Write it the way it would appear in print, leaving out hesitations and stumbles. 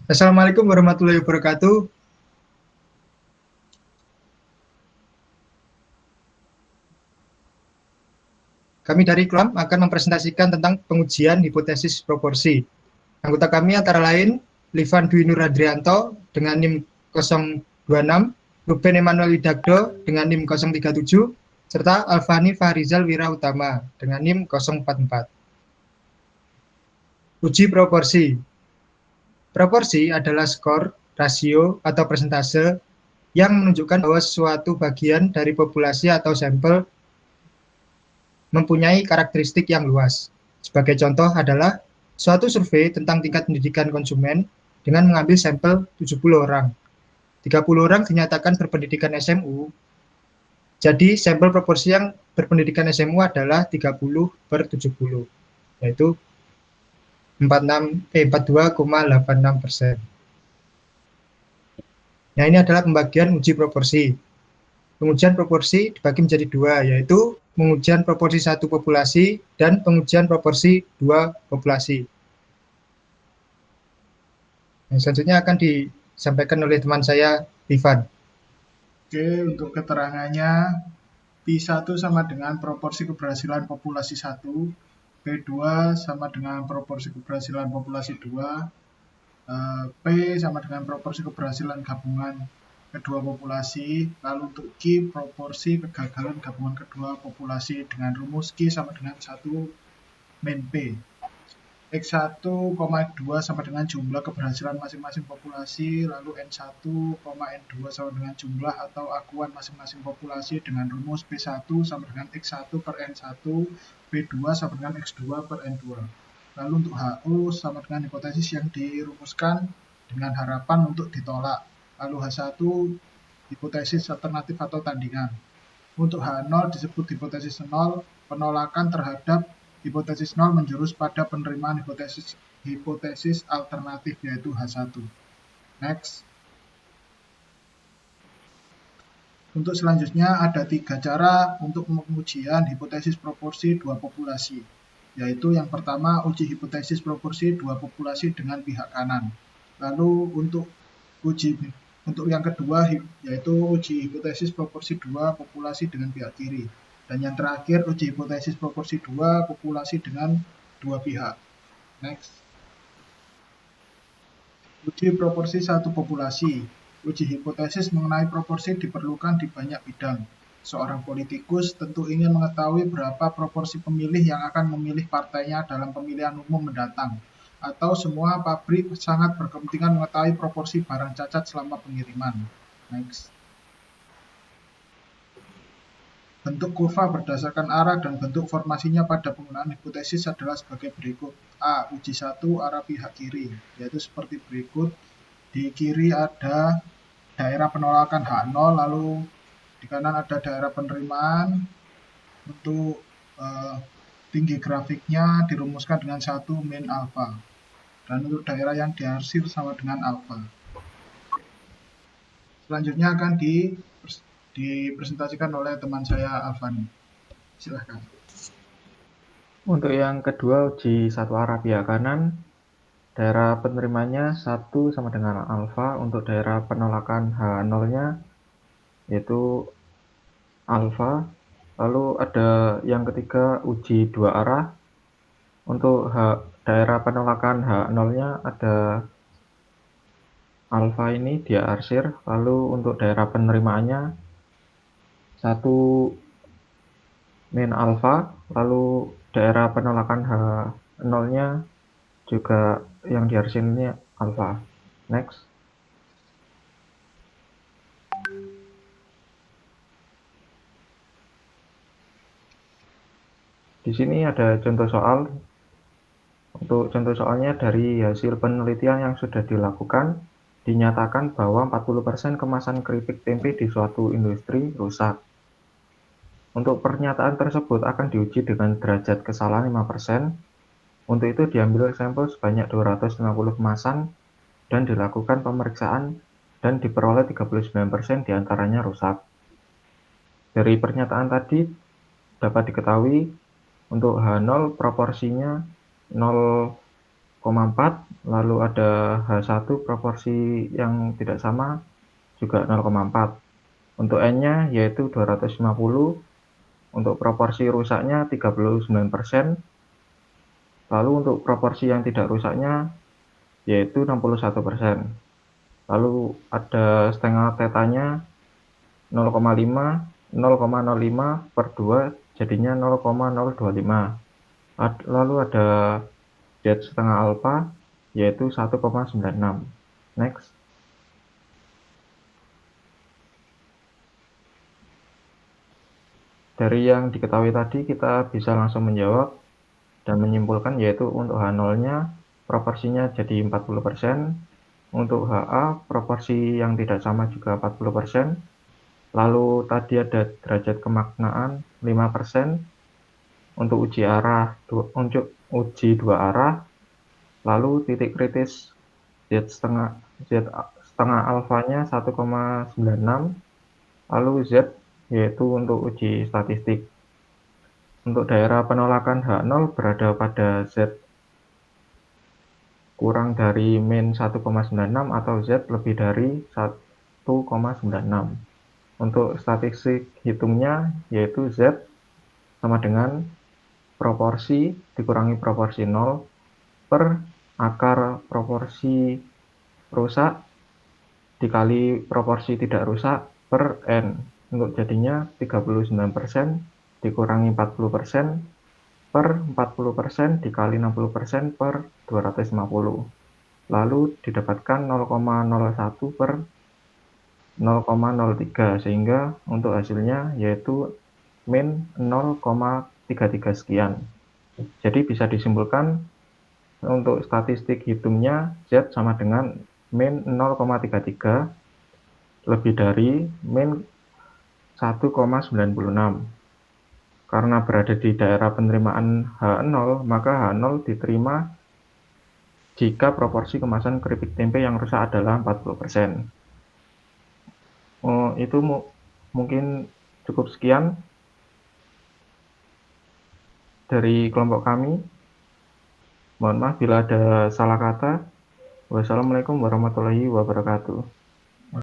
Assalamualaikum warahmatullahi wabarakatuh. Kami dari KLAM akan mempresentasikan tentang pengujian hipotesis proporsi. Anggota kami antara lain Livan Dwi Nur Adrianto dengan NIM 026, Ruben Emanuel Widagdo dengan NIM 037, serta Alfani Fahrizal Wira Utama dengan NIM 044. Uji proporsi. Proporsi adalah skor, rasio, atau persentase yang menunjukkan bahwa suatu bagian dari populasi atau sampel mempunyai karakteristik yang luas. Sebagai contoh adalah suatu survei tentang tingkat pendidikan konsumen dengan mengambil sampel 70 orang. 30 orang dinyatakan berpendidikan SMU, jadi sampel proporsi yang berpendidikan SMU adalah 30/70, yaitu 42,86%. Nah, ini adalah pembagian uji proporsi. Pengujian proporsi dibagi menjadi dua, yaitu pengujian proporsi satu populasi dan pengujian proporsi dua populasi. Yang selanjutnya akan disampaikan oleh teman saya, Ivan. Oke, untuk keterangannya, P1 sama dengan proporsi keberhasilan populasi 1, P2 sama dengan proporsi keberhasilan populasi 2, P sama dengan proporsi keberhasilan gabungan kedua populasi, lalu untuk Q proporsi kegagalan gabungan kedua populasi dengan rumus Q sama dengan 1 min P. X1, 2 sama dengan jumlah keberhasilan masing-masing populasi, lalu N1, N2 sama dengan jumlah atau akuan masing-masing populasi dengan rumus P1 sama dengan X1 per N1, P2 sama dengan X2 per N2. Lalu untuk HO sama dengan hipotesis yang dirumuskan dengan harapan untuk ditolak. Lalu H1 hipotesis alternatif atau tandingan. Untuk H0 disebut hipotesis 0, penolakan terhadap hipotesis 0 menjurus pada penerimaan hipotesis alternatif yaitu H1. Next. Untuk selanjutnya ada 3 cara untuk pengujian hipotesis proporsi dua populasi, yaitu yang pertama uji hipotesis proporsi dua populasi dengan pihak kanan. Lalu untuk yang kedua yaitu uji hipotesis proporsi dua populasi dengan pihak kiri. Dan yang terakhir uji hipotesis proporsi dua populasi dengan dua pihak. Next. Uji proporsi satu populasi. Uji hipotesis mengenai proporsi diperlukan di banyak bidang. Seorang politikus tentu ingin mengetahui berapa proporsi pemilih yang akan memilih partainya dalam pemilihan umum mendatang. Atau semua pabrik sangat berkepentingan mengetahui proporsi barang cacat selama pengiriman. Next. Bentuk kurva berdasarkan arah dan bentuk formasinya pada penggunaan hipotesis adalah sebagai berikut. A. Uji 1 arah pihak kiri, yaitu seperti berikut. Di kiri ada daerah penolakan H0, lalu di kanan ada daerah penerimaan. Untuk tinggi grafiknya dirumuskan dengan 1 min alfa. Dan untuk daerah yang diarsir sama dengan alfa. Selanjutnya akan dipresentasikan oleh teman saya Alfani. Silahkan. Untuk yang kedua uji satu arah pihak kanan, daerah penerimanya 1 sama dengan alfa. Untuk daerah penolakan H0-nya yaitu alfa. Lalu ada yang ketiga uji dua arah. Untuk daerah penolakan H0-nya ada alfa ini dia arsir. Lalu untuk daerah penerimaannya 1 min alfa. Lalu daerah penolakan H0-nya juga yang diarsir ini alfa. Next. Di sini ada contoh soal. Untuk contoh soalnya, dari hasil penelitian yang sudah dilakukan, dinyatakan bahwa 40% kemasan keripik tempe di suatu industri rusak. Untuk pernyataan tersebut akan diuji dengan derajat kesalahan 5%. Untuk itu diambil sampel sebanyak 250 kemasan dan dilakukan pemeriksaan dan diperoleh 39% diantaranya rusak. Dari pernyataan tadi dapat diketahui untuk H0 proporsinya 0 lalu ada H1 proporsi yang tidak sama juga 0,4. Untuk N-nya yaitu 250, untuk proporsi rusaknya 39%, lalu untuk proporsi yang tidak rusaknya yaitu 61%. Lalu ada setengah tetanya 0,5, 0,05 per 2 jadinya 0,025. Lalu ada Z setengah alfa yaitu 1,96. Next. Dari yang diketahui tadi kita bisa langsung menjawab dan menyimpulkan yaitu untuk H0-nya proporsinya jadi 40%, untuk HA proporsi yang tidak sama juga 40%, lalu tadi ada derajat kemaknaan 5%, untuk uji dua arah, lalu titik kritis Z setengah alfanya 1,96, lalu Z yaitu untuk uji statistik. Untuk daerah penolakan H0 berada pada Z kurang dari min 1,96 atau Z lebih dari 1,96. Untuk statistik hitungnya yaitu Z sama dengan proporsi dikurangi proporsi 0 per akar proporsi rusak dikali proporsi tidak rusak per N. Untuk jadinya 39% dikurangi 40% per 40% dikali 60% per 250. Lalu didapatkan 0,01 per 0,03 sehingga untuk hasilnya yaitu min 0,33 sekian. Jadi bisa disimpulkan untuk statistik hitungnya Z sama dengan min 0,33 lebih dari min 1,96. Karena berada di daerah penerimaan H0, maka H0 diterima jika proporsi kemasan keripik tempe yang rusak adalah 40%. Itu mungkin cukup sekian dari kelompok kami. Mohon maaf bila ada salah kata. Wassalamualaikum warahmatullahi wabarakatuh.